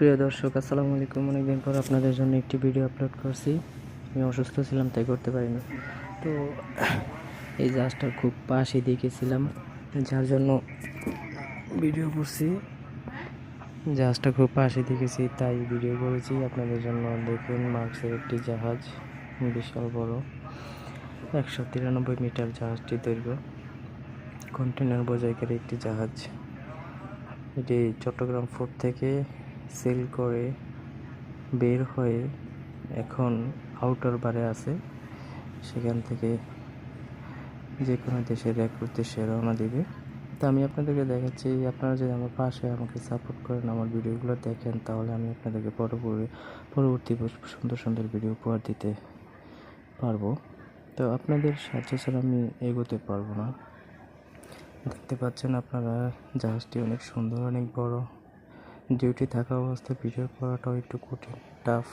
প্রিয় দর্শক, আসসালামু আলাইকুম। অনেকদিন পর আপনাদের জন্য একটি ভিডিও আপলোড করছি। আমি অসুস্থ ছিলাম, তাই করতে পারিনি। তো এই জাহাজটার খুব পাশে দেখেছিলাম, যার জন্য ভিডিও করছি। জাহাজটা খুব পাশে দেখেছি, তাই ভিডিও করেছি আপনাদের জন্য। দেখুন, মার্কসের একটি জাহাজ, বিশাল বড়, 193 মিটার জাহাজটি দৈর্ঘ্য। কন্টেনার বোঝাইকারী একটি জাহাজ। এটি চট্টগ্রাম পোর্ট থেকে সেল করে বের হয়ে এখন আউটার বারে আছে। সেখান থেকে যে কোনো দেশের এক উদ্দেশ্যে রওনা দিবে। তো আমি আপনাদেরকে দেখাচ্ছি, আপনারা যদি আমার পাশে আমাকে সাপোর্ট করেন, আমার ভিডিওগুলো দেখেন, তাহলে আমি আপনাদেরকে পরবর্তী সুন্দর সুন্দর ভিডিও উপহার দিতে পারবো। তো আপনাদের সাহায্য ছাড়া আমি এগোতে পারবো না। দেখতে পাচ্ছেন আপনারা, জাহাজটি অনেক সুন্দর, অনেক বড়। ডিউটি থাকা অবস্থায় ভিডিও করাটাও একটু কঠিন, টাফ।